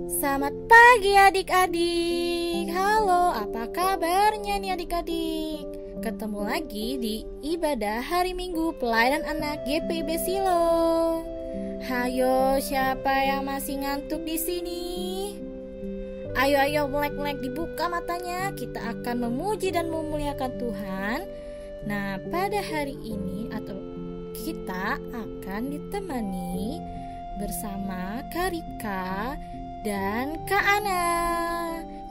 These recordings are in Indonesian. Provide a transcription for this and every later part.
Selamat pagi adik-adik. Halo, apa kabarnya nih adik-adik? Ketemu lagi di ibadah hari Minggu pelayanan anak GPIB Silo. Hayo, siapa yang masih ngantuk di sini? Ayo melek-melek dibuka matanya. Kita akan memuji dan memuliakan Tuhan. Nah, pada hari ini kita akan ditemani bersama Kak Rika dan Kak Ana.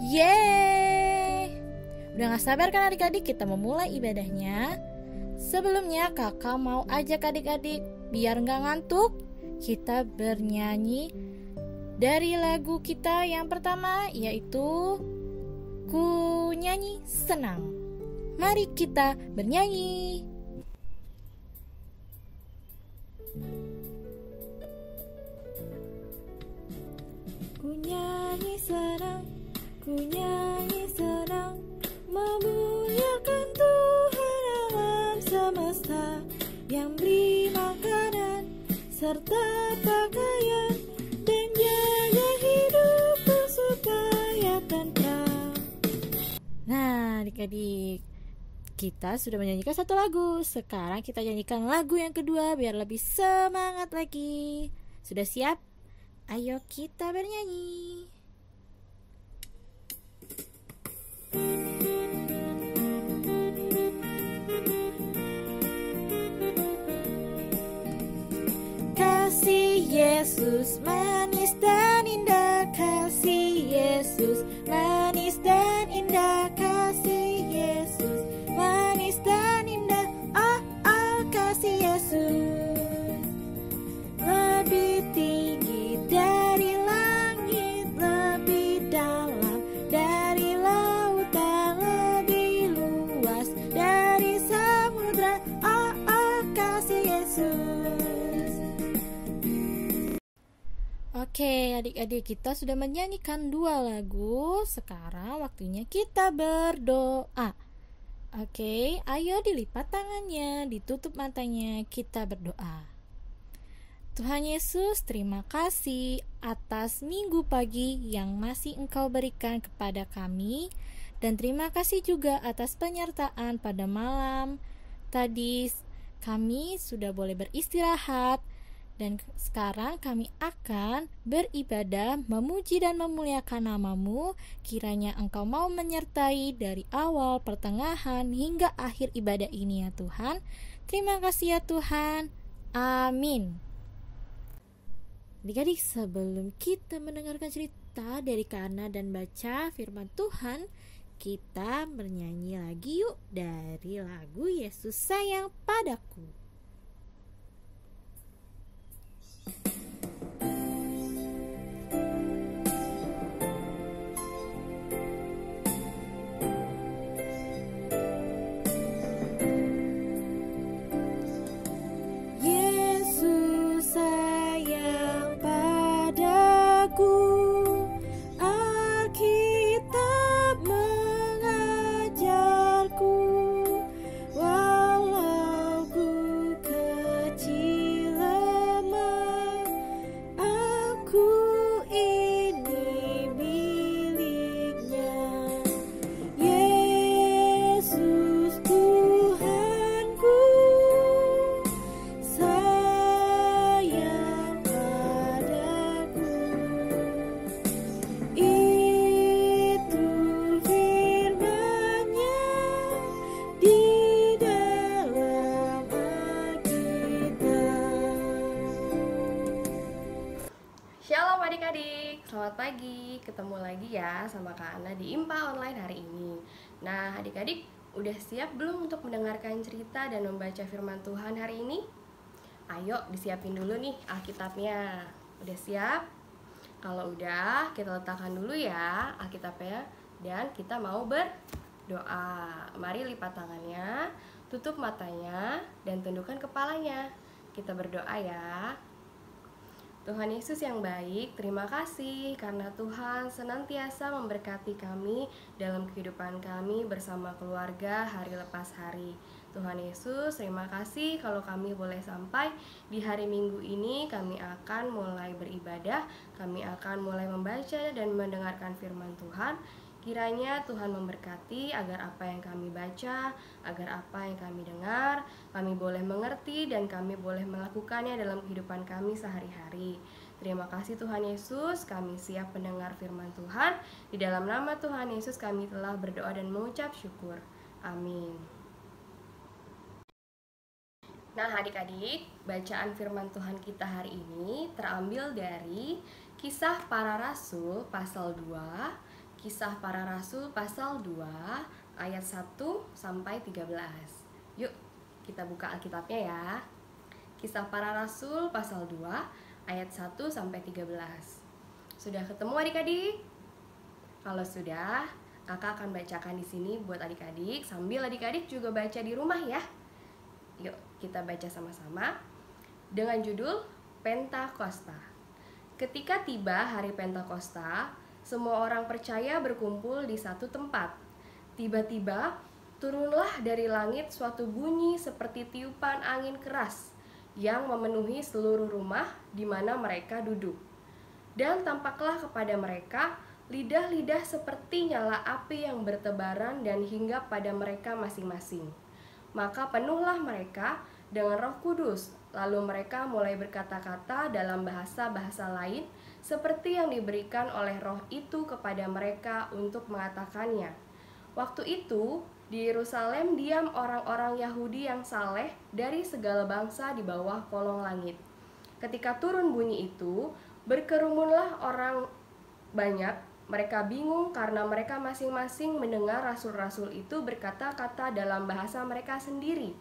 Yeay! Udah gak sabar kan adik-adik kita memulai ibadahnya? Sebelumnya kakak mau ajak adik-adik biar gak ngantuk, kita bernyanyi dari lagu kita yang pertama, yaitu Ku Nyanyi Senang. Mari kita bernyanyi. Ku nyanyi senang, memuliakan Tuhan alam semesta, yang beri makanan serta pakaian, dan jaga hidupku supaya tentram. Nah adik-adik, kita sudah menyanyikan satu lagu. Sekarang kita nyanyikan lagu yang kedua biar lebih semangat lagi. Sudah siap? Ayo kita bernyanyi. Kasih Yesus manis dan indah, kasih Yesus manis dan indah, kasih Yesus manis dan indah. Oh, kasih Yesus lebih tinggi dari langit, lebih dalam dari lautan, lebih luas dari samudra. Oh, kasih Yesus. Oke adik-adik, kita sudah menyanyikan dua lagu. Sekarang waktunya kita berdoa. Oke, ayo dilipat tangannya, ditutup matanya, kita berdoa. Tuhan Yesus, terima kasih atas minggu pagi yang masih Engkau berikan kepada kami, dan terima kasih juga atas penyertaan pada malam tadi. Kami sudah boleh beristirahat, dan sekarang kami akan beribadah, memuji dan memuliakan nama-Mu. Kiranya Engkau mau menyertai dari awal, pertengahan, hingga akhir ibadah ini ya Tuhan. Terima kasih ya Tuhan. Amin. Adik-adik, sebelum kita mendengarkan cerita dari Kak Ana dan baca firman Tuhan, kita bernyanyi lagi yuk dari lagu Yesus Sayang Padaku. Shalom adik-adik, selamat pagi. Ketemu lagi ya sama Kak Ana di IMPA Online hari ini. Nah adik-adik, udah siap belum untuk mendengarkan cerita dan membaca firman Tuhan hari ini? Ayo disiapin dulu nih Alkitabnya. Udah siap? Kalau udah, kita letakkan dulu ya Alkitabnya, dan kita mau berdoa. Mari lipat tangannya, tutup matanya, dan tundukkan kepalanya. Kita berdoa ya. Tuhan Yesus yang baik, terima kasih karena Tuhan senantiasa memberkati kami dalam kehidupan kami bersama keluarga hari lepas hari. Tuhan Yesus, terima kasih kalau kami boleh sampai di hari Minggu ini. Kami akan mulai beribadah, kami akan mulai membaca dan mendengarkan firman Tuhan. Kiranya Tuhan memberkati agar apa yang kami baca, agar apa yang kami dengar, kami boleh mengerti dan kami boleh melakukannya dalam kehidupan kami sehari-hari. Terima kasih Tuhan Yesus, kami siap mendengar firman Tuhan. Di dalam nama Tuhan Yesus kami telah berdoa dan mengucap syukur. Amin. Nah adik-adik, bacaan firman Tuhan kita hari ini terambil dari Kisah Para Rasul pasal 2, Kisah Para Rasul pasal 2 ayat 1 sampai 13. Yuk kita buka Alkitabnya ya. Kisah Para Rasul pasal 2 ayat 1 sampai 13. Sudah ketemu adik-adik? Kalau sudah, kakak akan bacakan di sini buat adik-adik sambil adik-adik juga baca di rumah ya. Yuk kita baca sama-sama dengan judul Pentakosta. Ketika tiba hari Pentakosta, semua orang percaya berkumpul di satu tempat. Tiba-tiba turunlah dari langit suatu bunyi seperti tiupan angin keras yang memenuhi seluruh rumah di mana mereka duduk. Dan tampaklah kepada mereka lidah-lidah seperti nyala api yang bertebaran dan hinggap pada mereka masing-masing. Maka penuhlah mereka dengan Roh Kudus, lalu mereka mulai berkata-kata dalam bahasa-bahasa lain seperti yang diberikan oleh Roh itu kepada mereka untuk mengatakannya. Waktu itu di Yerusalem diam orang-orang Yahudi yang saleh dari segala bangsa di bawah kolong langit. Ketika turun bunyi itu, berkerumunlah orang banyak. Mereka bingung karena mereka masing-masing mendengar rasul-rasul itu berkata-kata dalam bahasa mereka sendiri.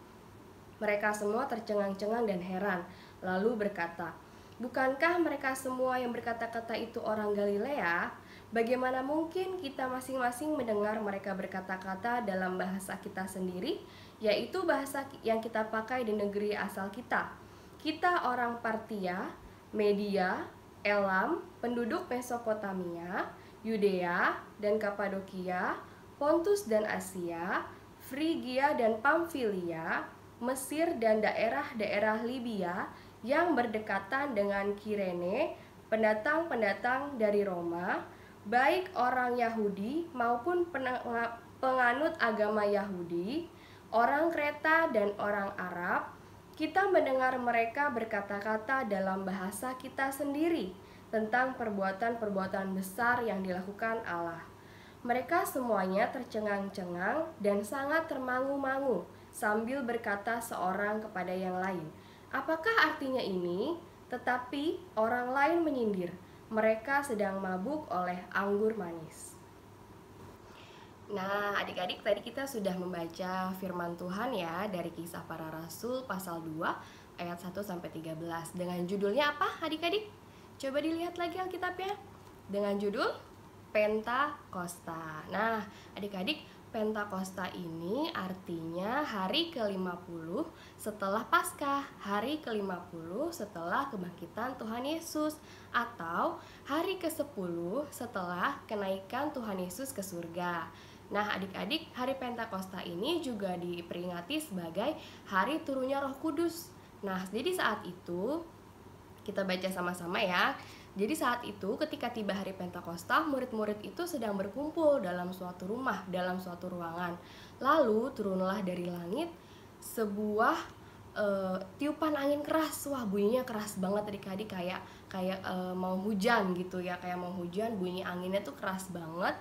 Mereka semua tercengang-cengang dan heran, lalu berkata, "Bukankah mereka semua yang berkata-kata itu orang Galilea? Bagaimana mungkin kita masing-masing mendengar mereka berkata-kata dalam bahasa kita sendiri, yaitu bahasa yang kita pakai di negeri asal kita? Kita orang Partia, Media, Elam, penduduk Mesopotamia, Yudea dan Kapadokia, Pontus dan Asia, Frigia dan Pamfilia, Mesir dan daerah-daerah Libya yang berdekatan dengan Kirene, pendatang-pendatang dari Roma, baik orang Yahudi maupun penganut agama Yahudi, orang Kreta dan orang Arab. Kita mendengar mereka berkata-kata dalam bahasa kita sendiri tentang perbuatan-perbuatan besar yang dilakukan Allah. Mereka semuanya tercengang-cengang dan sangat termangu-mangu sambil berkata seorang kepada yang lain, "Apakah artinya ini?" Tetapi orang lain menyindir, "Mereka sedang mabuk oleh anggur manis." Nah, adik-adik, tadi kita sudah membaca firman Tuhan ya dari Kisah Para Rasul pasal 2 ayat 1 sampai 13. Dengan judulnya apa, adik-adik? Coba dilihat lagi Alkitabnya. Dengan judul Pentakosta. Nah, adik-adik, Pentakosta ini artinya hari ke-50 setelah Paskah, hari ke-50 setelah kebangkitan Tuhan Yesus, atau hari ke-10 setelah kenaikan Tuhan Yesus ke surga. Nah, adik-adik, hari Pentakosta ini juga diperingati sebagai hari turunnya Roh Kudus. Nah, jadi saat itu kita baca sama-sama ya. Jadi saat itu ketika tiba hari Pentakosta, murid-murid itu sedang berkumpul dalam suatu rumah, dalam suatu ruangan. Lalu turunlah dari langit sebuah tiupan angin keras. Wah, bunyinya keras banget adik-adik, kayak mau hujan gitu ya, kayak mau hujan, bunyi anginnya tuh keras banget.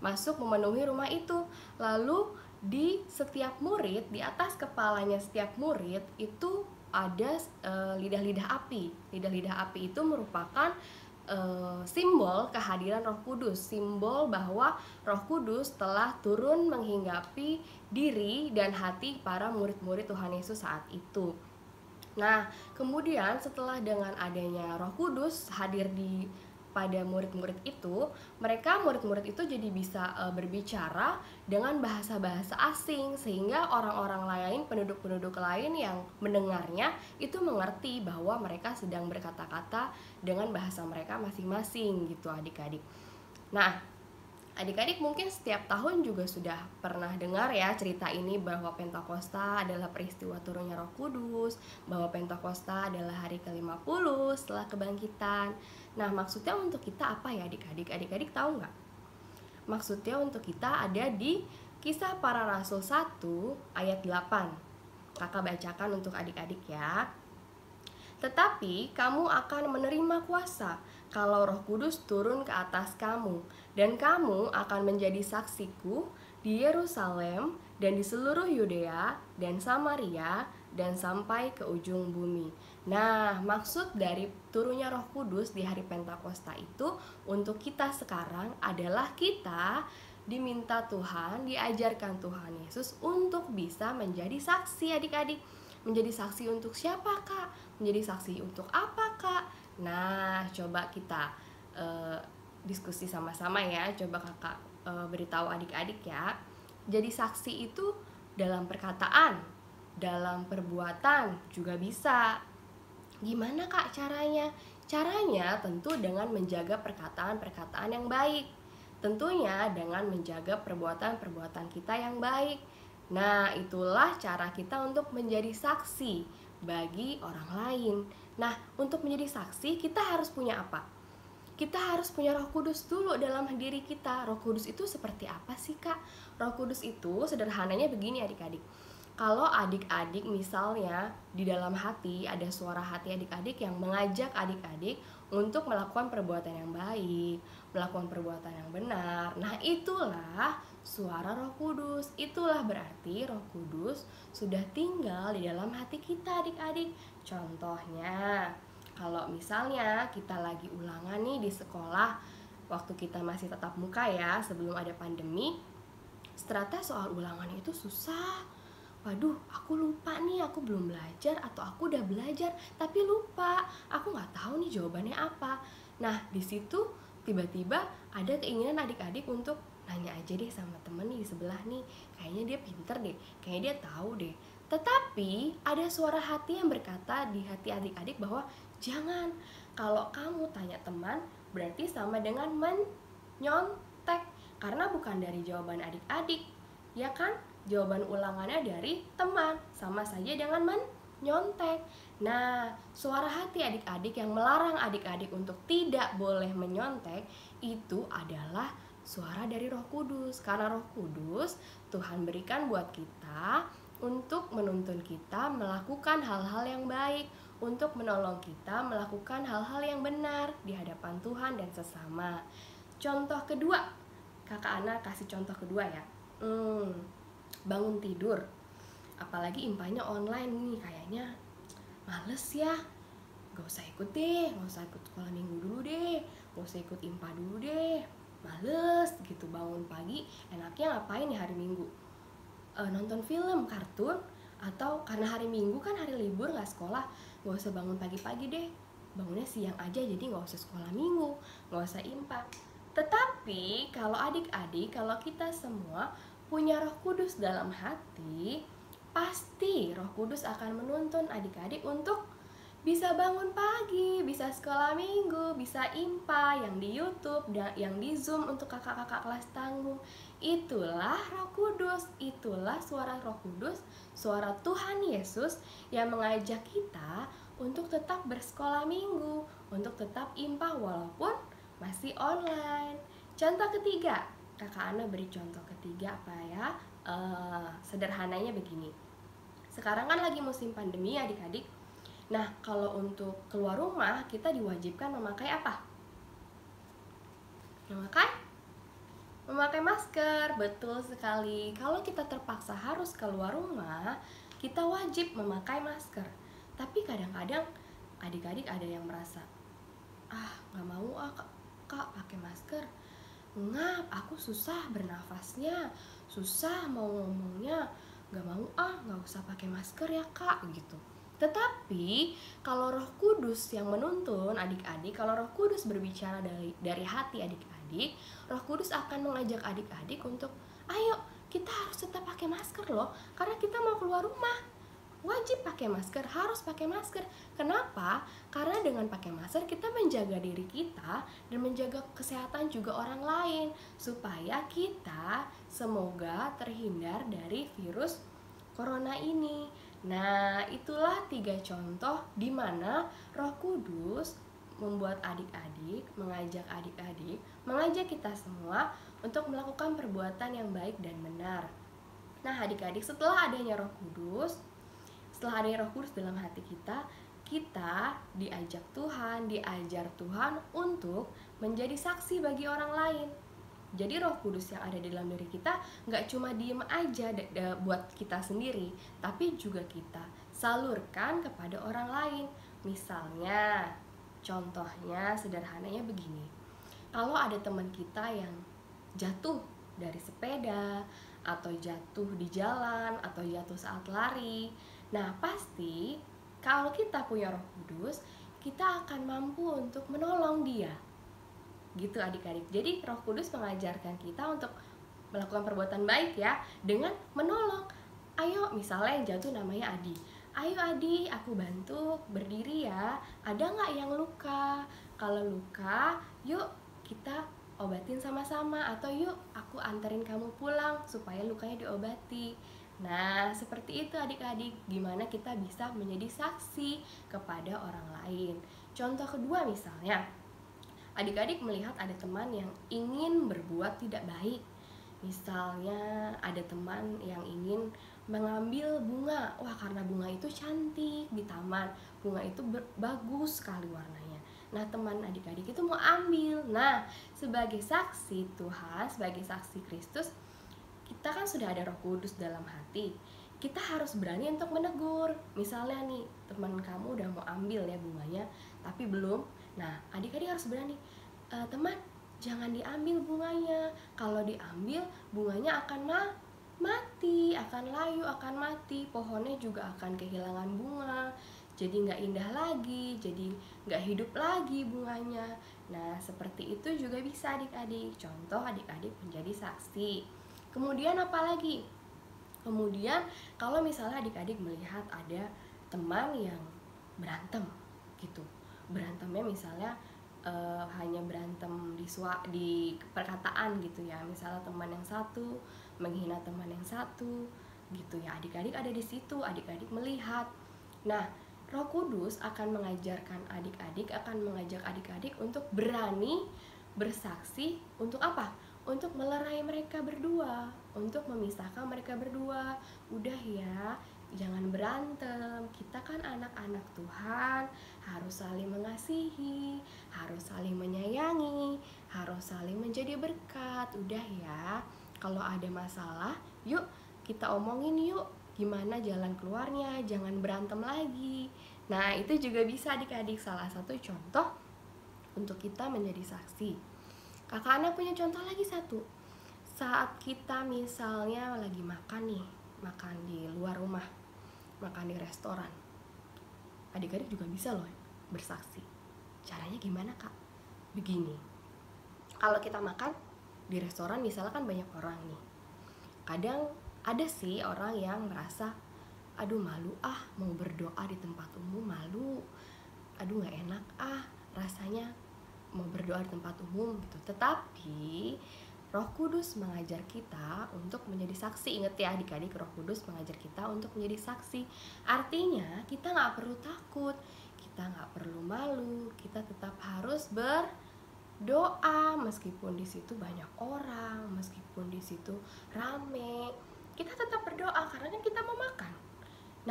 Masuk memenuhi rumah itu. Lalu di setiap murid, di atas kepalanya setiap murid itu ada lidah-lidah api. Lidah-lidah api itu merupakan simbol kehadiran Roh Kudus, simbol bahwa Roh Kudus telah turun menghinggapi diri dan hati para murid-murid Tuhan Yesus saat itu. Nah, kemudian setelah dengan adanya Roh Kudus hadir pada murid-murid itu, murid-murid itu jadi bisa berbicara dengan bahasa-bahasa asing, sehingga orang-orang lain, penduduk-penduduk lain yang mendengarnya itu mengerti bahwa mereka sedang berkata-kata dengan bahasa mereka masing-masing gitu adik-adik. Nah, Adik-adik mungkin setiap tahun juga sudah pernah dengar ya cerita ini, bahwa Pentakosta adalah peristiwa turunnya Roh Kudus, bahwa Pentakosta adalah hari ke-50 setelah kebangkitan. Nah, maksudnya untuk kita apa ya adik-adik? Adik-adik tahu nggak? Maksudnya untuk kita ada di Kisah Para Rasul 1 ayat 8. Kakak bacakan untuk adik-adik ya. Tetapi kamu akan menerima kuasa kalau Roh Kudus turun ke atas kamu, dan kamu akan menjadi saksiku di Yerusalem dan di seluruh Yudea dan Samaria dan sampai ke ujung bumi. Nah, maksud dari turunnya Roh Kudus di hari Pentakosta itu untuk kita sekarang adalah kita diminta Tuhan, diajarkan Tuhan Yesus untuk bisa menjadi saksi adik-adik. Menjadi saksi untuk siapa kak? Menjadi saksi untuk apa kak? Nah, coba kita diskusi sama-sama ya. Coba kakak beritahu adik-adik ya. Jadi saksi itu dalam perkataan, dalam perbuatan juga bisa. Gimana kak caranya? Caranya tentu dengan menjaga perkataan-perkataan yang baik. Tentunya dengan menjaga perbuatan-perbuatan kita yang baik. Nah, itulah cara kita untuk menjadi saksi bagi orang lain. Nah, untuk menjadi saksi kita harus punya apa? Kita harus punya Roh Kudus dulu dalam diri kita. Roh Kudus itu seperti apa sih, Kak? Roh Kudus itu sederhananya begini adik-adik. Kalau adik-adik misalnya di dalam hati ada suara hati adik-adik yang mengajak adik-adik untuk melakukan perbuatan yang baik, melakukan perbuatan yang benar. Nah, itulah suara Roh Kudus. Itulah berarti Roh Kudus sudah tinggal di dalam hati kita adik-adik. Contohnya, kalau misalnya kita lagi ulangan nih di sekolah, waktu kita masih tatap muka ya, sebelum ada pandemi, ternyata soal ulangan itu susah. Waduh, aku lupa nih, aku belum belajar, atau aku udah belajar tapi lupa, aku nggak tahu nih jawabannya apa. Nah, di situ tiba-tiba ada keinginan adik-adik untuk nanya aja deh sama temen nih di sebelah nih, kayaknya dia pinter deh, kayaknya dia tahu deh. Tetapi ada suara hati yang berkata di hati adik-adik bahwa jangan, kalau kamu tanya teman berarti sama dengan menyontek, karena bukan dari jawaban adik-adik, ya kan? Jawaban ulangannya dari teman, sama saja dengan menyontek. Nah, suara hati adik-adik yang melarang adik-adik untuk tidak boleh menyontek itu adalah suara dari Roh Kudus. Karena Roh Kudus Tuhan berikan buat kita untuk menuntun kita melakukan hal-hal yang baik, untuk menolong kita melakukan hal-hal yang benar di hadapan Tuhan dan sesama. Contoh kedua, kakak Ana kasih contoh kedua ya. Bangun tidur, apalagi impanya online nih, kayaknya males ya, gak usah ikut deh, gak usah ikut sekolah minggu dulu deh, gak usah ikut impa dulu deh, males gitu. Bangun pagi enaknya ngapain ya hari minggu? Nonton film, kartun, atau karena hari minggu kan hari libur gak sekolah, gak usah bangun pagi-pagi deh, bangunnya siang aja, jadi gak usah sekolah minggu, gak usah impa. Tetapi kalau adik-adik, kalau kita semua punya Roh Kudus dalam hati, pasti Roh Kudus akan menuntun adik-adik untuk bisa bangun pagi, bisa sekolah minggu, bisa impa yang di YouTube, yang di Zoom untuk kakak-kakak kelas tangguh. Itulah Roh Kudus, itulah suara Roh Kudus, suara Tuhan Yesus yang mengajak kita untuk tetap bersekolah minggu, untuk tetap impa walaupun masih online. Contoh ketiga, kakak Ana beri contoh ketiga apa ya? Sederhananya begini. Sekarang kan lagi musim pandemi adik-adik. Nah, kalau untuk keluar rumah kita diwajibkan memakai apa? Memakai masker, betul sekali. Kalau kita terpaksa harus keluar rumah, kita wajib memakai masker. Tapi kadang-kadang adik-adik ada yang merasa, gak mau kak pakai masker, ngap, aku susah bernafasnya, susah mau ngomongnya, gak mau gak usah pakai masker ya kak gitu. Tetapi kalau Roh Kudus yang menuntun adik-adik, kalau Roh Kudus berbicara dari hati adik-adik, Roh Kudus akan mengajak adik-adik untuk ayo kita harus tetap pakai masker loh, karena kita mau keluar rumah. wajib pakai masker, harus pakai masker. Kenapa? Karena dengan pakai masker kita menjaga diri kita dan menjaga kesehatan juga orang lain, supaya kita semoga terhindar dari virus corona ini. Nah, itulah 3 contoh di mana Roh Kudus membuat mengajak kita semua untuk melakukan perbuatan yang baik dan benar. Nah, adik-adik, setelah adanya Roh Kudus dalam hati kita, kita diajar Tuhan untuk menjadi saksi bagi orang lain. Jadi Roh Kudus yang ada di dalam diri kita nggak cuma diem aja buat kita sendiri, tapi juga kita salurkan kepada orang lain. Misalnya, contohnya sederhananya begini. Kalau ada teman kita yang jatuh dari sepeda, atau jatuh di jalan, atau jatuh saat lari, nah pasti kalau kita punya Roh Kudus, kita akan mampu untuk menolong dia. Gitu adik-adik. Jadi Roh Kudus mengajarkan kita untuk melakukan perbuatan baik ya, dengan menolong. Ayo, misalnya yang jatuh namanya Adi. Ayo Adi, aku bantu berdiri ya. Ada nggak yang luka? Kalau luka, yuk kita obatin sama-sama. Atau yuk aku anterin kamu pulang supaya lukanya diobati. Nah, seperti itu adik-adik, gimana kita bisa menjadi saksi kepada orang lain. Contoh kedua misalnya, adik-adik melihat ada teman yang ingin berbuat tidak baik. Misalnya ada teman yang ingin mengambil bunga. Wah, karena bunga itu cantik di taman, bunga itu bagus sekali warnanya. Nah, teman adik-adik itu mau ambil. Nah, sebagai saksi Tuhan, sebagai saksi Kristus, kita kan sudah ada Roh Kudus dalam hati. Kita harus berani untuk menegur. Misalnya nih, teman kamu udah mau ambil ya bunganya, tapi belum. Nah, adik-adik harus berani. Teman, jangan diambil bunganya. Kalau diambil, bunganya akan mati, akan layu, akan mati. Pohonnya juga akan kehilangan bunga. Jadi nggak indah lagi, jadi nggak hidup lagi bunganya. Nah, seperti itu juga bisa adik-adik. Contoh adik-adik menjadi saksi. Kemudian apa lagi? Kemudian kalau misalnya adik-adik melihat ada teman yang berantem gitu, berantemnya misalnya hanya berantem di perkataan gitu ya, misalnya teman yang satu menghina teman yang satu gitu ya, adik-adik ada di situ, adik-adik melihat. Nah, Roh Kudus akan mengajak adik-adik untuk berani bersaksi. Untuk apa? Untuk melerai mereka berdua, untuk memisahkan mereka berdua. Udah ya, jangan berantem. Kita kan anak-anak Tuhan, harus saling mengasihi, harus saling menyayangi, harus saling menjadi berkat. Udah ya, kalau ada masalah, yuk kita omongin yuk, gimana jalan keluarnya, jangan berantem lagi. Nah, itu juga bisa adik-adik, salah satu contoh untuk kita menjadi saksi. Kakak Ana punya contoh lagi satu. Saat kita misalnya lagi makan nih, makan di luar rumah, makan di restoran, adik-adik juga bisa loh bersaksi. Caranya gimana kak? Begini, kalau kita makan di restoran misalnya kan banyak orang nih, kadang ada sih orang yang merasa, aduh malu ah mau berdoa di tempat umum, malu, aduh gak enak ah rasanya mau berdoa di tempat umum gitu. Tetapi Roh Kudus mengajar kita untuk menjadi saksi. Ingat ya adik-adik, Roh Kudus mengajar kita untuk menjadi saksi. Artinya kita gak perlu takut, kita gak perlu malu, kita tetap harus berdoa meskipun di situ banyak orang, meskipun di situ rame. Kita tetap berdoa karena kan kita mau makan.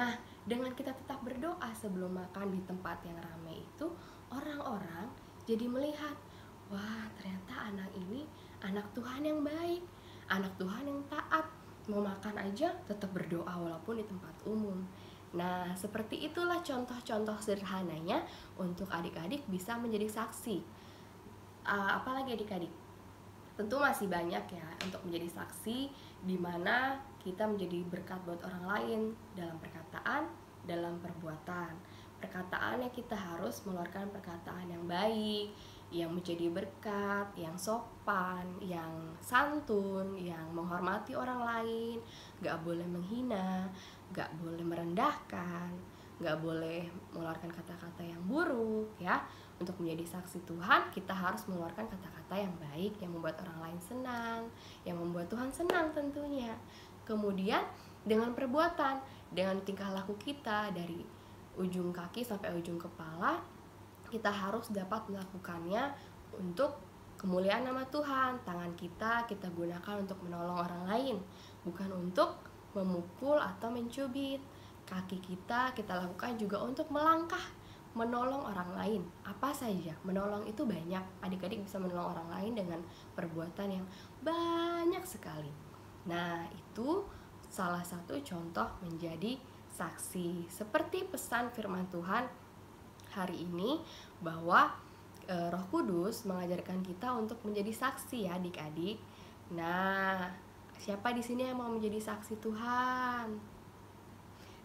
Nah, dengan kita tetap berdoa sebelum makan di tempat yang ramai itu, orang-orang jadi melihat, wah ternyata anak ini anak Tuhan yang baik, anak Tuhan yang taat, mau makan aja tetap berdoa walaupun di tempat umum. Nah, seperti itulah contoh-contoh sederhananya untuk adik-adik bisa menjadi saksi. Apalagi adik-adik? Tentu masih banyak ya untuk menjadi saksi, di mana kita menjadi berkat buat orang lain dalam perkataan, dalam perbuatan. Perkataannya kita harus mengeluarkan perkataan yang baik, yang menjadi berkat, yang sopan, yang santun, yang menghormati orang lain, gak boleh menghina, nggak boleh merendahkan, nggak boleh mengeluarkan kata-kata yang buruk ya. Untuk menjadi saksi Tuhan, kita harus mengeluarkan kata-kata yang baik, yang membuat orang lain senang, yang membuat Tuhan senang tentunya. Kemudian dengan perbuatan, dengan tingkah laku kita dari ujung kaki sampai ujung kepala, kita harus dapat melakukannya untuk kemuliaan nama Tuhan. Tangan kita gunakan untuk menolong orang lain, bukan untuk memukul atau mencubit. Kaki kita lakukan juga untuk melangkah, menolong orang lain. Apa saja, menolong itu banyak. Adik-adik bisa menolong orang lain dengan perbuatan yang banyak sekali. Nah, itu salah satu contoh menjadi saksi. Seperti pesan firman Tuhan hari ini, bahwa Roh Kudus mengajarkan kita untuk menjadi saksi ya adik-adik. Nah, siapa di sini yang mau menjadi saksi Tuhan?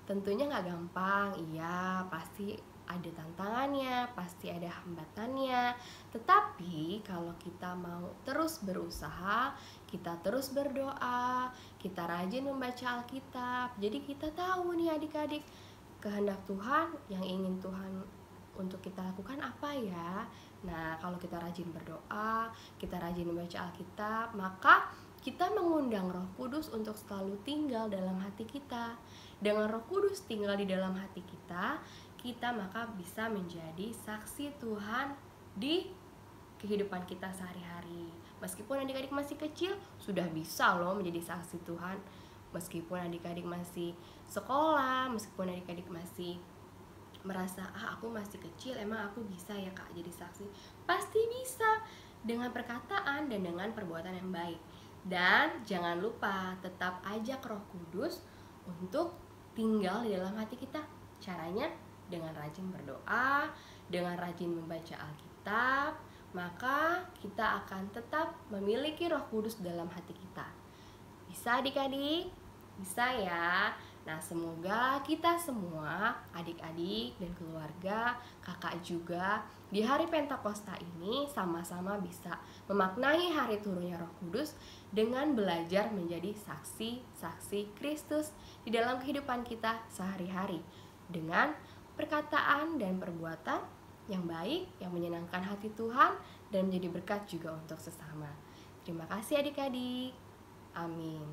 Tentunya nggak gampang, iya, pasti ada tantangannya, pasti ada hambatannya. Tetapi kalau kita mau terus berusaha, kita terus berdoa, kita rajin membaca Alkitab, jadi kita tahu nih adik-adik, kehendak Tuhan, yang ingin Tuhan untuk kita lakukan apa ya. Nah, kalau kita rajin berdoa, kita rajin membaca Alkitab, maka kita mengundang Roh Kudus untuk selalu tinggal dalam hati kita. Dengan Roh Kudus tinggal di dalam hati kita maka bisa menjadi saksi Tuhan di kehidupan kita sehari-hari. Meskipun adik-adik masih kecil, sudah bisa loh menjadi saksi Tuhan. Meskipun adik-adik masih sekolah, meskipun adik-adik masih merasa, aku masih kecil, emang aku bisa ya Kak jadi saksi? Pasti bisa, dengan perkataan dan dengan perbuatan yang baik. Dan jangan lupa tetap ajak Roh Kudus untuk tinggal di dalam hati kita. Caranya dengan rajin berdoa, dengan rajin membaca Alkitab, maka kita akan tetap memiliki Roh Kudus dalam hati kita. Bisa adik-adik? Bisa ya. Nah, semoga kita semua, adik-adik dan keluarga, kakak juga, di hari Pentakosta ini sama-sama bisa memaknai hari turunnya Roh Kudus dengan belajar menjadi saksi-saksi Kristus di dalam kehidupan kita sehari-hari, dengan perkataan dan perbuatan yang baik, yang menyenangkan hati Tuhan, dan menjadi berkat juga untuk sesama. Terima kasih adik-adik. Amin.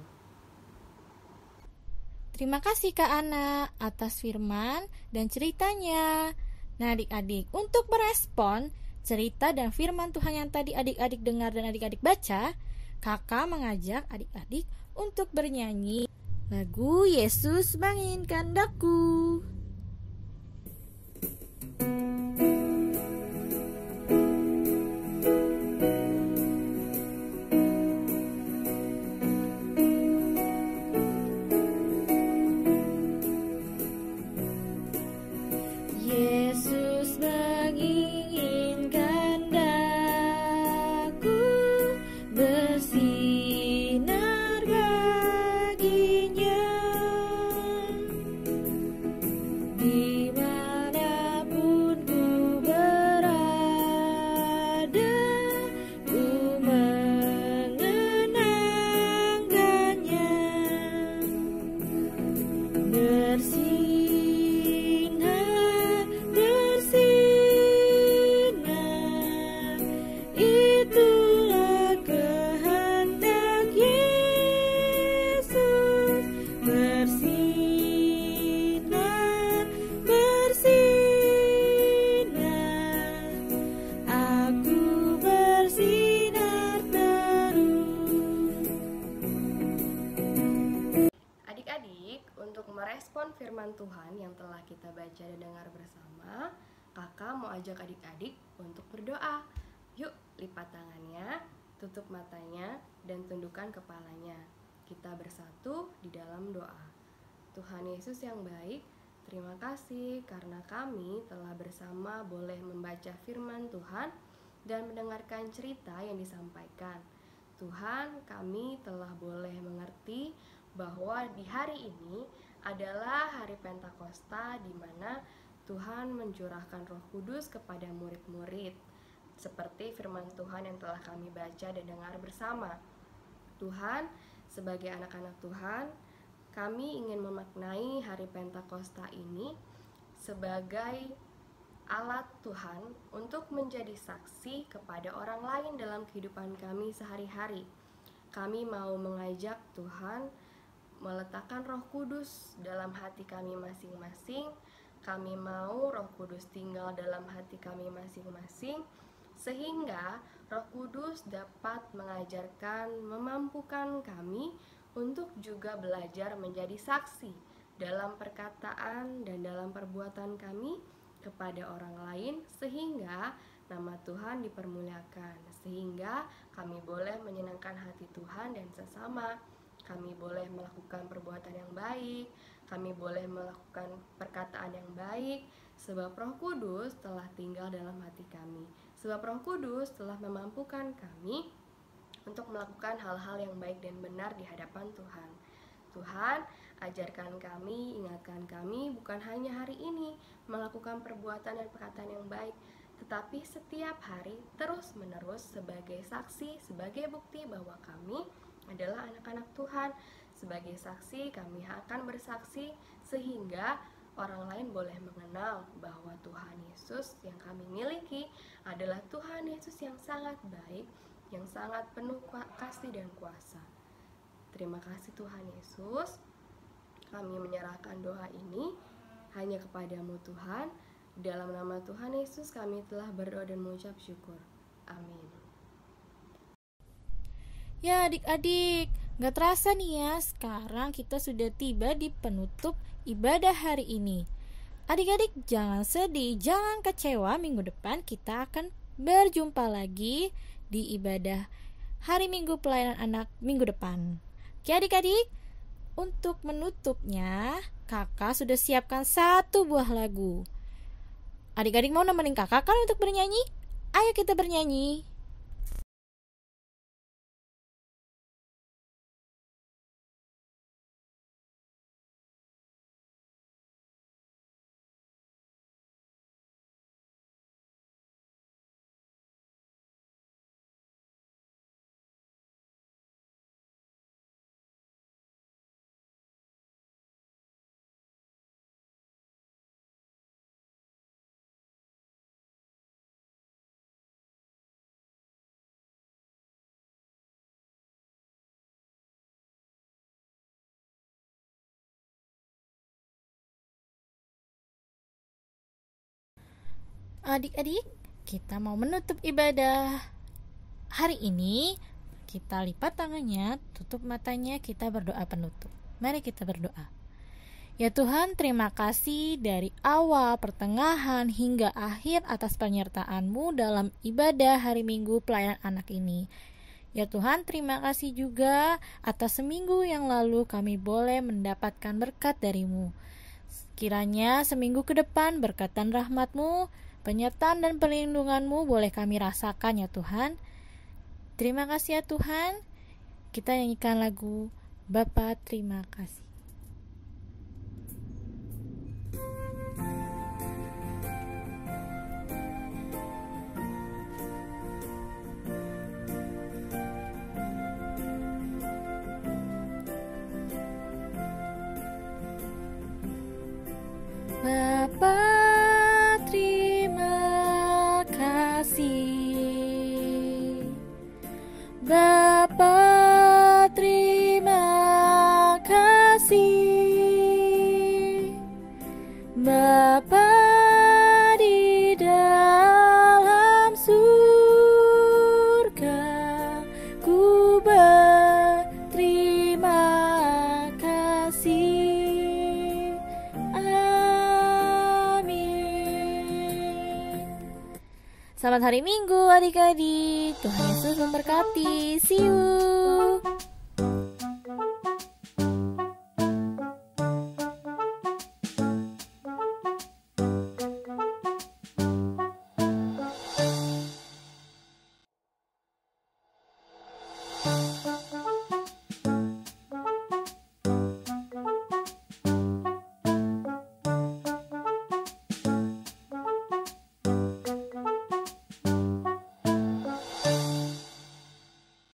Terima kasih Kak Ana atas firman dan ceritanya. Nah adik-adik, untuk merespon cerita dan firman Tuhan yang tadi adik-adik dengar dan adik-adik baca, kakak mengajak adik-adik untuk bernyanyi lagu Yesus Menginginkan Daku. Yesus menginginkan daku bersinar baginya, dimanapun ku berada, ku mengenangkannya. Bersinar, itulah kehendak Yesus. Bersinar, aku bersinar terus. Adik-adik, untuk merespon firman Tuhan yang telah kita baca dan dengar bersama, kakak mau ajak adik-adik untuk berdoa. Yuk, lipat tangannya, tutup matanya, dan tundukkan kepalanya. Kita bersatu di dalam doa. Tuhan Yesus yang baik, terima kasih karena kami telah bersama boleh membaca firman Tuhan dan mendengarkan cerita yang disampaikan. Tuhan, kami telah boleh mengerti bahwa di hari ini adalah hari Pentakosta, di mana Tuhan mencurahkan Roh Kudus kepada murid-murid, seperti firman Tuhan yang telah kami baca dan dengar bersama. Tuhan, sebagai anak-anak Tuhan, kami ingin memaknai hari Pentakosta ini sebagai alat Tuhan untuk menjadi saksi kepada orang lain dalam kehidupan kami sehari-hari. Kami mau mengajak Tuhan meletakkan Roh Kudus dalam hati kami masing-masing. Kami mau Roh Kudus tinggal dalam hati kami masing-masing, sehingga Roh Kudus dapat mengajarkan, memampukan kami untuk juga belajar menjadi saksi dalam perkataan dan dalam perbuatan kami kepada orang lain, sehingga nama Tuhan dipermuliakan, sehingga kami boleh menyenangkan hati Tuhan dan sesama. Kami boleh melakukan perbuatan yang baik, kami boleh melakukan perkataan yang baik, sebab Roh Kudus telah tinggal dalam hati kami. Sebab Roh Kudus telah memampukan kami untuk melakukan hal-hal yang baik dan benar di hadapan Tuhan. Tuhan, ajarkan kami, ingatkan kami bukan hanya hari ini melakukan perbuatan dan perkataan yang baik, tetapi setiap hari terus-menerus sebagai saksi, sebagai bukti bahwa kami adalah anak-anak Tuhan. Sebagai saksi, kami akan bersaksi sehingga orang lain boleh mengenal bahwa Tuhan Yesus yang kami miliki adalah Tuhan Yesus yang sangat baik, yang sangat penuh kasih dan kuasa. Terima kasih Tuhan Yesus. Kami menyerahkan doa ini hanya kepadamu Tuhan. Dalam nama Tuhan Yesus kami telah berdoa dan mengucap syukur. Amin. Ya adik-adik, gak terasa nih ya, sekarang kita sudah tiba di penutup ibadah hari ini. Adik-adik jangan sedih, jangan kecewa, minggu depan kita akan berjumpa lagi di ibadah hari Minggu Pelayanan Anak minggu depan. Oke adik-adik, untuk menutupnya kakak sudah siapkan 1 buah lagu. Adik-adik mau nemenin kakak kan untuk bernyanyi? Ayo kita bernyanyi. Adik-adik, kita mau menutup ibadah hari ini. Kita lipat tangannya, tutup matanya, kita berdoa penutup. Mari kita berdoa. Ya Tuhan, terima kasih dari awal, pertengahan, hingga akhir atas penyertaan-Mu dalam ibadah hari Minggu Pelayanan Anak ini. Ya Tuhan, terima kasih juga atas seminggu yang lalu kami boleh mendapatkan berkat dari-Mu. Kiranya seminggu ke depan berkat dan rahmat-Mu, penyertaan dan perlindungan-Mu boleh kami rasakan ya Tuhan. Terima kasih ya Tuhan. Kita nyanyikan lagu Bapa Terima Kasih. Bapa terima kasih, Bapa terima kasih, Bapa di dalam surga, ku berterima kasih. Selamat hari Minggu adik-adik. Tuhan Yesus memberkati. See you.